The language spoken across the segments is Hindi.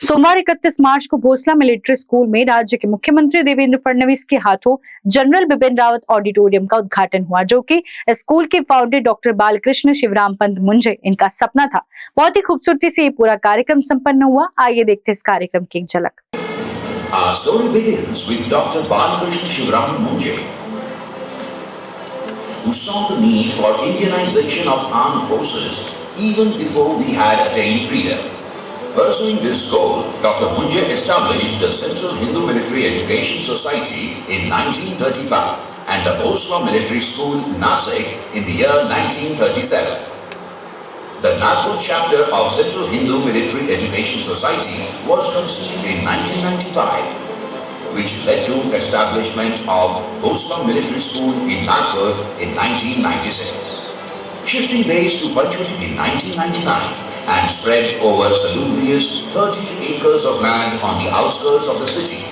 सोमवार 31 मार्च को भोसला मिलिट्री स्कूल में राज्य के मुख्यमंत्री देवेंद्र फडणवीस के हाथों जनरल बिपिन रावत ऑडिटोरियम का उद्घाटन हुआ, जो कि स्कूल के फाउंडर डॉक्टर बालकृष्ण शिवराम पंत मुंजे इनका सपना था। बहुत ही खूबसूरती से ये पूरा कार्यक्रम संपन्न हुआ। आइए देखते इस कार्यक्रम की एक झलक। Our story begins with Dr. Balakrishna Shivram Munje, who saw the need for Indianization of armed forces even before we had attained freedom. Pursuing this goal, Dr. Munje established the Central Hindu Military Education Society in 1935 and the Bhosla Military School, Nasik, in the year 1937. The Nagpur chapter of Central Hindu Military Education Society was conceived in 1995, which led to establishment of Bhosla Military School in Nagpur in 1996. Shifting base to Panchwati in 1999 and spread over salubrious 30 acres of land on the outskirts of the city.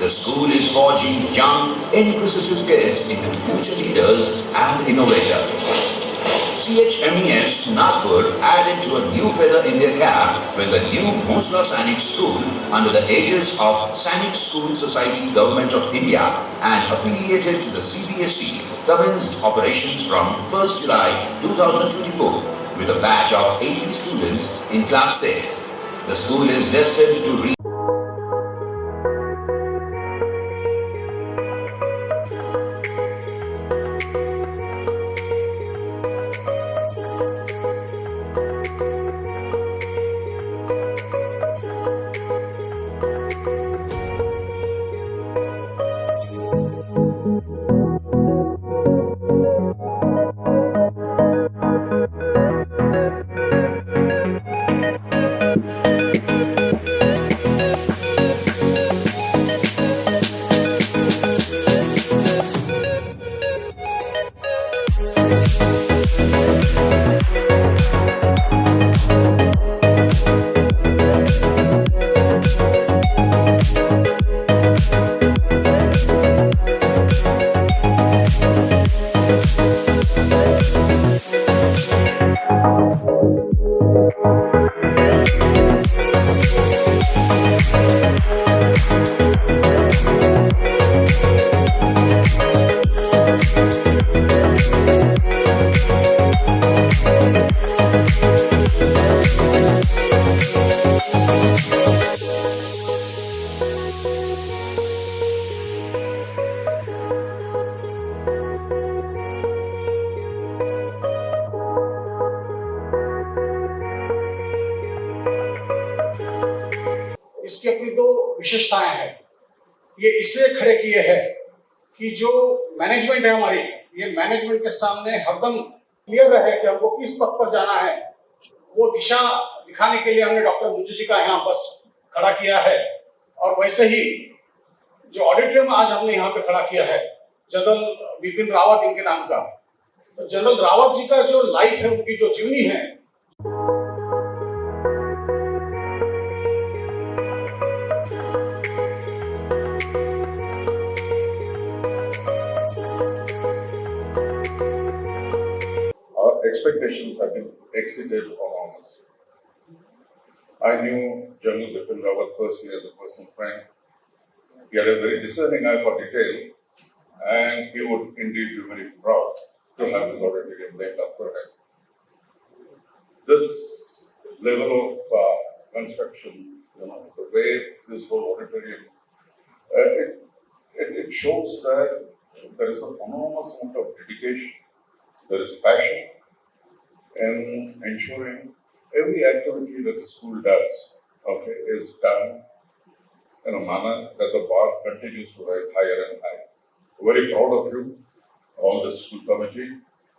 The school is forging young, inquisitive kids into future leaders and innovators. CHMES Nagpur added to a new feather in their cap when the new Bhosla Sainik School, under the aegis of Sainik School Society Government of India and affiliated to the CBSE, commenced operations from 1st July 2024 with a batch of 80 students in class 6. The school is destined to reach इसकी अपनी दो विशेषताएं हैं। ये इसलिए खड़े किए हैं कि जो मैनेजमेंट है हमारी, ये मैनेजमेंट के सामने हरदम क्लियर रहे कि हमको किस पथ पर जाना है। वो दिशा दिखाने के लिए हमने डॉक्टर मुंजे जी का यहाँ बस्ट खड़ा किया है। और वैसे ही जो ऑडिटोरियम आज हमने यहाँ पे खड़ा किया है जनरल बिपिन रावत इनके नाम का, तो जनरल रावत जी का जो लाइफ है, उनकी जो जीवनी है, expectations have been exceeded enormously. I knew General Bipin Rawat personally as a personal friend. He had a very discerning eye for detail, and he would indeed be very proud to have his auditorium named after him. This level of construction, the way this whole auditorium, it shows that there is an enormous amount of dedication, there is passion in ensuring every activity that the school does, is done in a manner that the bar continues to rise higher and higher. Very proud of you, all the school committee,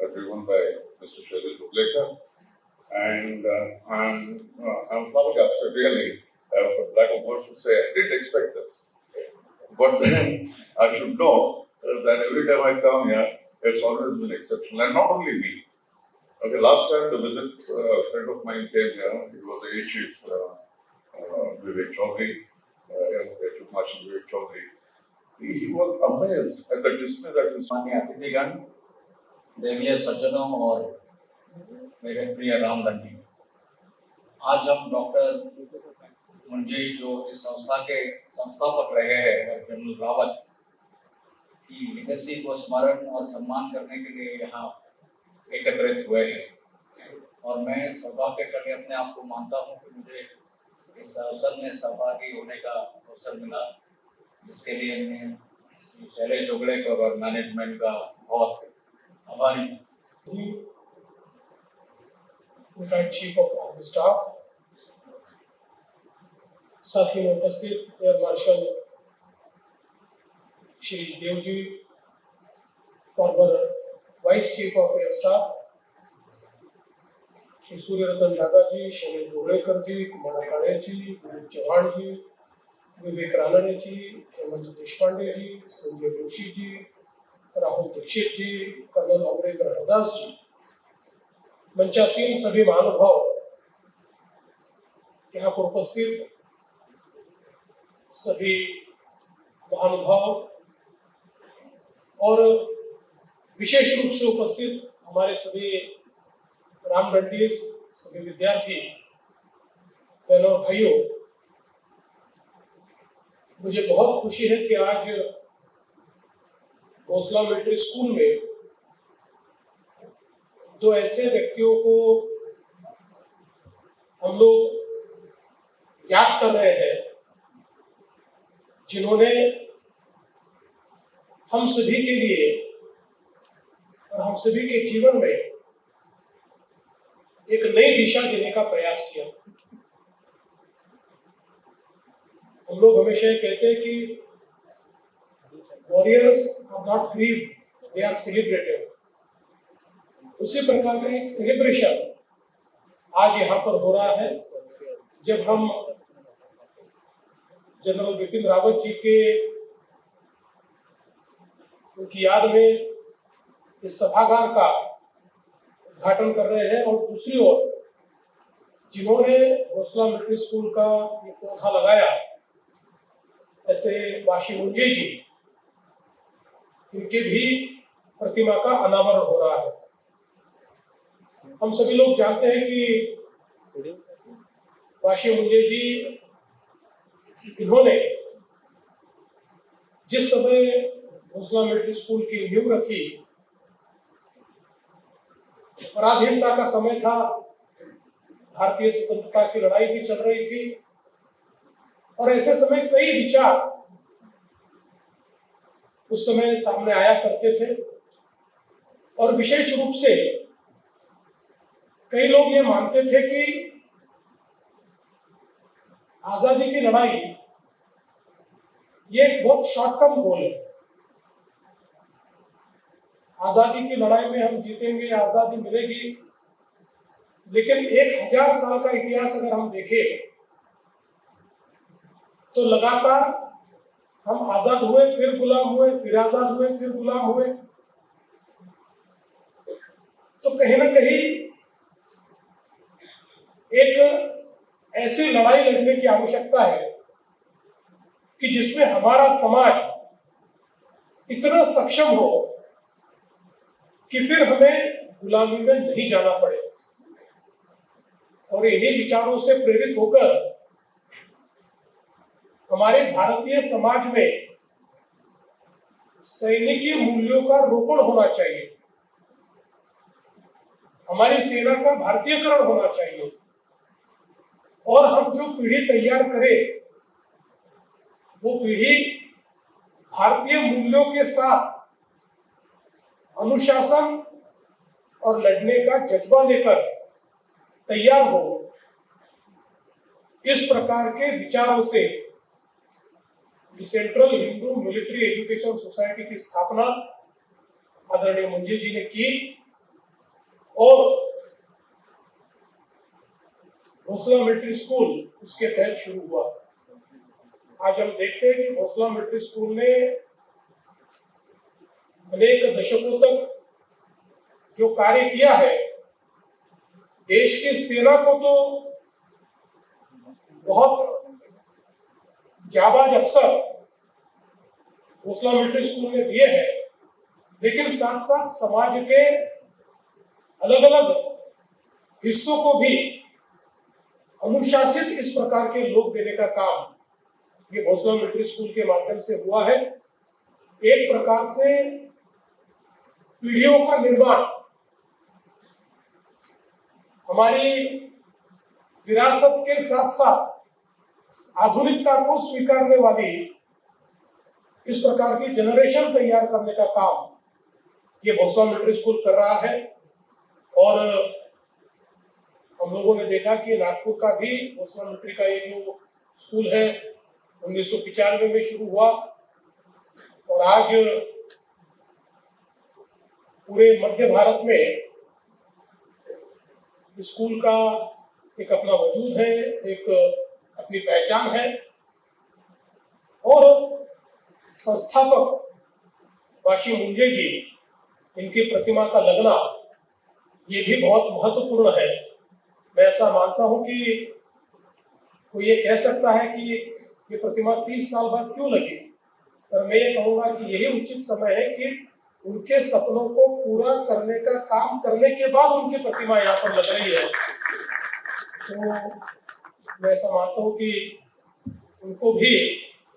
driven by Mr. Shailesh Dupleka, and I'm flabbergasted really, for lack of words to say, I didn't expect this. But then I should know that every time I come here, it's always been exceptional, and not only me. Last time the visit, a friend of mine came here. It was a chief, Vivek Chaudhary, Chief Marshal Vivek Chaudhary. He was amazed at the display that he saw. अतिथिगण, देवीय सज्जनों और मेरे प्रिय रामदंडी, आज हम डॉक्टर मुंजे जो इस संस्था के संस्थापक रहे हैं और जनरल रावत की लेगेसी को स्मरण और सम्मान करने के लिए यहाँ एकत्रित हुए हैं। और मैं सौभाग्यशाली अपने आप को मानता हूँ कि मुझे इस अवसर में सहभागी होने का अवसर मिला, जिसके लिए मैं शैलेश जोगड़ेकर और मैनेजमेंट का बहुत आभारी हूँ। Retired chief of army staff, साथ ही में उपस्थित air marshal shri Dev ji, former vice chief of air staff Shri Surya Ratan Dada ji, Shailesh Jogdekar ji, Kumar Kade ji, Dilip Chauhan ji, Vivek Ranade ji, Hemant Deshpande ji, Sanjay Joshi ji, Rahul Dixit ji, colonel Amarendra Hardas ji, मंचासीन सभी महानुभाव, यहाँ पर उपस्थित सभी महानुभाव और विशेष रूप से उपस्थित हमारे सभी राम रंडीज, सभी विद्यार्थी बहनों और भाइयों, मुझे बहुत खुशी है कि आज भोसला मिलिट्री स्कूल में दो ऐसे व्यक्तियों को हम लोग याद कर रहे हैं जिन्होंने हम सभी के लिए और हम सभी के जीवन में एक नई दिशा देने का प्रयास किया। हम लोग हमेशा ये कहते हैं कि warriors are not grieve, they are celebrated. उसी प्रकार का एक सेलिब्रेशन आज यहाँ पर हो रहा है, जब हम जनरल बिपिन रावत जी के उनकी याद में इस सभागार का उद्घाटन कर रहे हैं, और दूसरी ओर जिन्होंने भोसला मिलिट्री स्कूल का ये पौधा लगाया, ऐसे वाशी मुंजे जी, इनके भी प्रतिमा का अनावरण हो रहा है। हम सभी लोग जानते हैं कि वाशी मुंजे जी, इन्होंने जिस समय भोसला मिलिट्री स्कूल की नींव रखी, पराधीनता का समय था, भारतीय स्वतंत्रता की लड़ाई भी चल रही थी, और ऐसे समय कई विचार उस समय सामने आया करते थे, और विशेष रूप से कई लोग ये मानते थे कि आजादी की लड़ाई ये एक बहुत शॉर्ट टर्म गोल है। आजादी की लड़ाई में हम जीतेंगे, आजादी मिलेगी, लेकिन 1000 साल का इतिहास अगर हम देखें तो लगातार हम आजाद हुए, फिर गुलाम हुए, फिर आजाद हुए, फिर गुलाम हुए। तो कहीं ना कहीं एक ऐसी लड़ाई लड़ने की आवश्यकता है कि जिसमें हमारा समाज इतना सक्षम हो कि फिर हमें गुलामी में नहीं जाना पड़े। और इन्हीं विचारों से प्रेरित होकर हमारे भारतीय समाज में सैनिकी मूल्यों का रोपण होना चाहिए, हमारी सेना का भारतीयकरण होना चाहिए, और हम जो पीढ़ी तैयार करें वो पीढ़ी भारतीय मूल्यों के साथ अनुशासन और लड़ने का जज्बा लेकर तैयार हो। इस प्रकार के विचारों से central Hindu military education society की स्थापना आदरणीय मुंजे जी ने की, और भोसला मिलिट्री स्कूल उसके तहत शुरू हुआ। आज हम देखते हैं कि भोसला मिलिट्री स्कूल ने अनेक दशकों तक जो कार्य किया है, देश की सेना को तो बहुत जाबाज अफसर भोसला मिलिट्री स्कूल ने दिए हैं, लेकिन साथ साथ समाज के अलग अलग हिस्सों को भी अनुशासित इस प्रकार के लोग देने का काम ये भोसला मिलिट्री स्कूल के माध्यम से हुआ है। एक प्रकार से पीढ़ियों का निर्माण, हमारी विरासत के साथ साथ आधुनिकता को स्वीकारने वाली इस प्रकार की जनरेशन तैयार करने का काम ये भोसला मिलिट्री स्कूल कर रहा है। और हम लोगों ने देखा कि नागपुर का भी भोसला मिलिट्री का ये जो स्कूल है 1995 में शुरू हुआ और आज पूरे मध्य भारत में स्कूल का एक अपना वजूद है, एक अपनी पहचान है। और संस्थापक वाशी मुंजे जी, इनकी प्रतिमा का लगना ये भी बहुत महत्वपूर्ण है। मैं ऐसा मानता हूं कि कोई ये कह सकता है कि ये प्रतिमा 30 साल बाद क्यों लगी, पर मैं ये कहूँगा कि यही उचित समय है कि उनके सपनों को पूरा करने का काम करने के बाद उनकी प्रतिमा यहाँ पर लग रही है। तो मैं ऐसा मानता हूँ कि उनको भी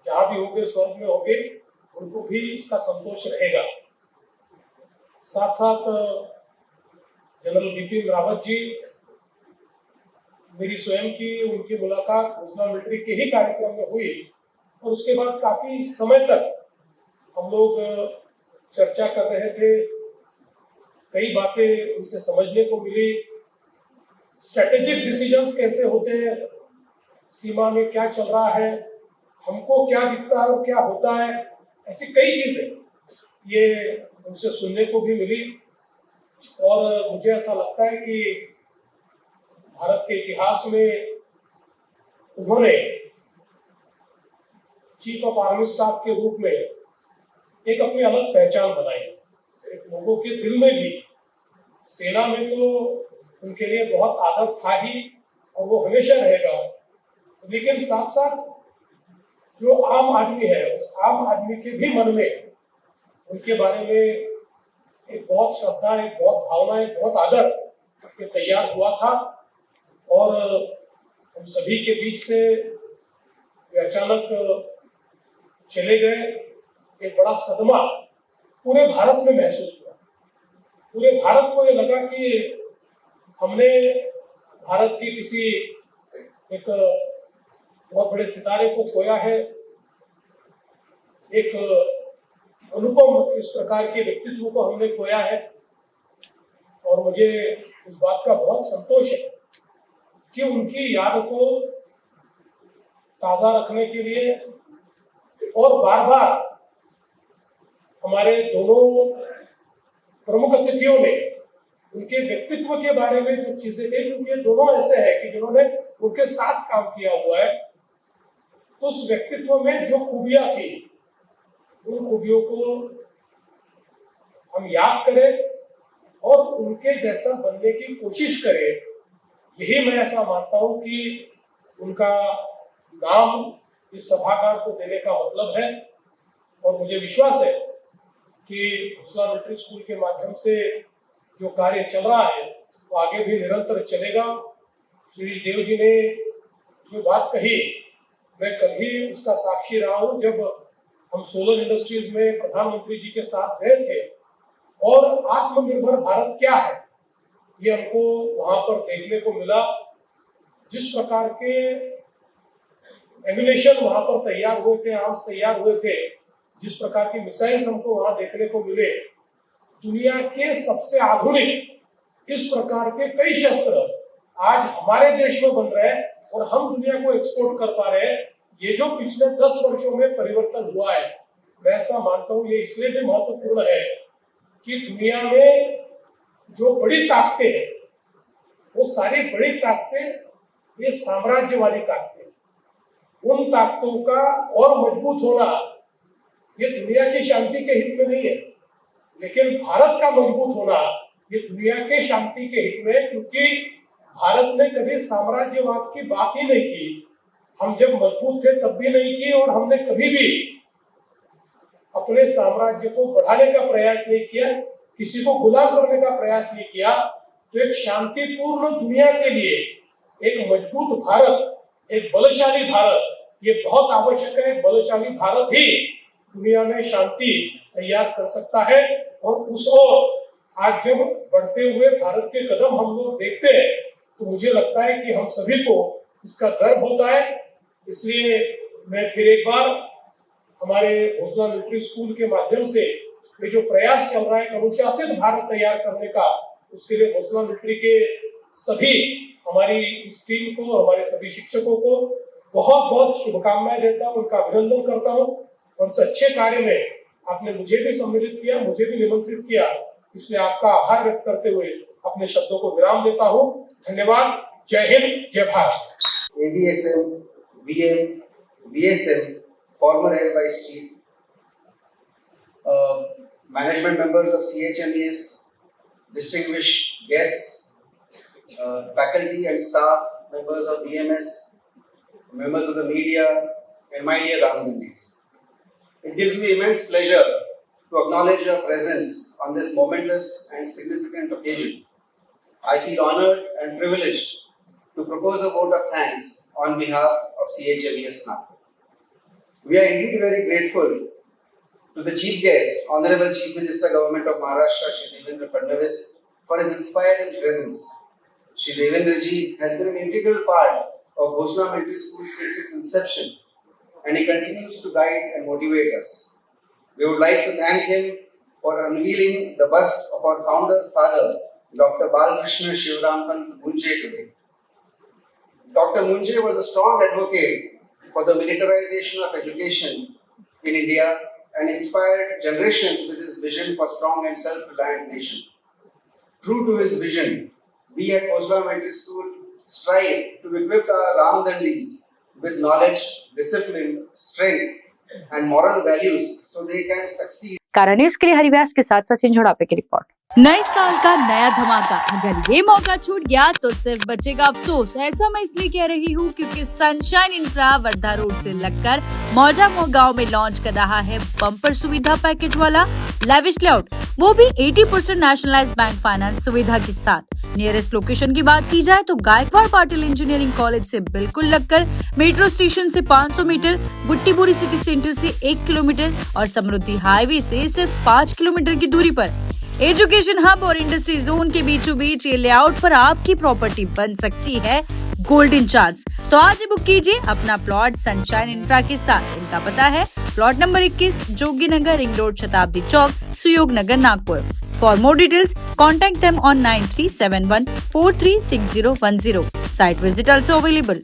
जहाँ भी होंगे, स्वर्ग में होंगे, उनको भी इसका संतोष रहेगा। साथ साथ जनरल बिपिन रावत जी, मेरी स्वयं की उनकी मुलाकात भोसला मिलिट्री के ही कार्यक्रम में हुई और उसके बाद काफी समय तक हम लोग चर्चा कर रहे थे। कई बातें उनसे समझने को मिली, स्ट्रेटेजिक डिसीजंस कैसे होते हैं, सीमा में क्या चल रहा है, हमको क्या दिखता है और क्या होता है, ऐसी कई चीजें ये उनसे सुनने को भी मिली। और मुझे ऐसा लगता है कि भारत के इतिहास में उन्होंने चीफ ऑफ आर्मी स्टाफ के रूप में एक अपनी अलग पहचान बनाई। एक लोगों के दिल में भी, सेना में तो उनके लिए बहुत आदर था ही और वो हमेशा रहेगा, लेकिन साथ साथ जो आम आदमी है, उस आम आदमी के भी मन में उनके बारे में एक बहुत श्रद्धा, एक बहुत भावना, एक बहुत आदर ये तैयार हुआ था। और हम सभी के बीच से वे अचानक चले गए। एक बड़ा सदमा पूरे भारत में महसूस हुआ। पूरे भारत को ये लगा कि हमने भारत की किसी एक बहुत बड़े सितारे को खोया है, एक अनुपम इस प्रकार के व्यक्तित्व को हमने खोया है। और मुझे इस बात का बहुत संतोष है कि उनकी याद को ताजा रखने के लिए और बार बार हमारे दोनों प्रमुख अतिथियों ने उनके व्यक्तित्व के बारे में जो चीजें कही, क्योंकि ये दोनों ऐसे हैं कि जिन्होंने उनके साथ काम किया हुआ है, तो उस व्यक्तित्व में जो खूबियां थी उन खूबियों को हम याद करें और उनके जैसा बनने की कोशिश करें। यही मैं ऐसा मानता हूं कि उनका नाम इस सभागार को देने का मतलब है। और मुझे विश्वास है कि भोसला मिलिट्री स्कूल के माध्यम से जो कार्य चल रहा है वो आगे भी निरंतर चलेगा। श्री देव जी ने जो बात कही, मैं कल ही उसका साक्षी रहा हूं, जब हम सोलर इंडस्ट्रीज में प्रधानमंत्री जी के साथ गए थे और आत्मनिर्भर भारत क्या है ये हमको वहां पर देखने को मिला। जिस प्रकार के एम्यूनेशन वहां पर तैयार हुए थे, आर्म्स तैयार हुए थे, जिस प्रकार की मिसाइल्स हमको वहां देखने को मिले, दुनिया के सबसे आधुनिक इस प्रकार के कई शस्त्र आज हमारे देश में बन रहे हैं और हम दुनिया को एक्सपोर्ट कर पा रहे हैं। ये जो पिछले 10 वर्षों में परिवर्तन हुआ है, मैं ऐसा मानता हूँ ये इसलिए भी महत्वपूर्ण है कि दुनिया में जो बड़ी ताकतें हैं वो सारी बड़ी ताकतें ये साम्राज्यवादी ताकतें, उन ताकतों का और मजबूत होना ये दुनिया की शांति के हित में नहीं है, लेकिन भारत का मजबूत होना ये दुनिया के शांति के हित में है। क्योंकि भारत ने कभी साम्राज्यवाद की बात ही नहीं की, हम जब मजबूत थे तब भी नहीं की, और हमने कभी भी अपने साम्राज्य को बढ़ाने का प्रयास नहीं किया, किसी को गुलाम करने का प्रयास नहीं किया। तो एक शांतिपूर्ण दुनिया के लिए, एक मजबूत भारत, एक बलशाली भारत, ये बहुत आवश्यक है। बलशाली भारत ही दुनिया में शांति तैयार कर सकता है। और उस ओर आज जब बढ़ते हुए भारत के कदम हम लोग देखते हैं तो मुझे लगता है कि हम सभी को इसका गर्व होता है। इसलिए मैं फिर एक बार हमारे भोसला मिलिट्री स्कूल के माध्यम से ये जो प्रयास चल रहा है एक अनुशासित भारत तैयार करने का, उसके लिए भोसला मिलिट्री के सभी हमारी इस टीम को, हमारे सभी शिक्षकों को बहुत बहुत शुभकामनाएं देता हूँ, उनका अभिनंदन करता हूँ। और इस अच्छे कार्य में आपने मुझे भी सम्मिलित किया, मुझे भी निमंत्रित किया, इसलिए आपका आभार व्यक्त करते हुए अपने शब्दों को विराम देता हूँ। धन्यवाद। जय हिंद, जय Bharat. ABSM, VM, VSM, former Air Vice Chief, management members of CHMES, distinguished guests, faculty and staff, members of BMS, members of the media, and my dear Ramgandhis. It gives me immense pleasure to acknowledge your presence on this momentous and significant occasion. I feel honored and privileged to propose a vote of thanks on behalf of CHMES Nagpur. We are indeed very grateful to the Chief Guest, Honorable Chief Minister Government of Maharashtra, Shri Devendra Fadnavis, for his inspiring presence. Shri Devendra ji has been an integral part of Bhosla Military School since its inception, and he continues to guide and motivate us. We would like to thank him for unveiling the bust of our founder father, Dr. Balakrishna Shivrampant Munje today. Dr. Munje was a strong advocate for the militarization of education in India and inspired generations with his vision for strong and self-reliant nation. True to his vision, we at Bhosla Military School strive to equip our Ramdandis with knowledge, discipline, strength and moral values so they can succeed. कारा न्यूज के लिए हरिव्यास के साथ सचिन झोड़ापे की रिपोर्ट। नए साल का नया धमाका, अगर ये मौका छूट गया तो सिर्फ बचेगा अफसोस। ऐसा मैं इसलिए कह रही हूँ क्योंकि सनशाइन इंफ्रा वर्धा रोड से लगकर मौजा गांव में लॉन्च कर रहा है बम्पर सुविधा पैकेज वाला लेविश लेआउट, वो भी 80% नेशनलाइज्ड बैंक फाइनेंस सुविधा के साथ। नियरेस्ट लोकेशन की बात की जाए तो गायकवाड़ पाटिल इंजीनियरिंग कॉलेज से बिल्कुल लगकर, मेट्रो स्टेशन से 500 मीटर, बुट्टीबोरी सिटी सेंटर से 1 किलोमीटर और समृद्धि हाईवे से सिर्फ 5 किलोमीटर की दूरी पर एजुकेशन हब और इंडस्ट्री जोन के बीचों बीच ये लेआउट पर आपकी प्रॉपर्टी बन सकती है गोल्डन चांस। तो आज ही बुक कीजिए अपना प्लॉट सनशाइन इंफ्रा के साथ। इनका पता है plot number 21, Jogi Nagar, ring road, Shatabdi Chowk, Suyog Nagar, Nagpur. For more details contact them on 9371436010। Site visit also available.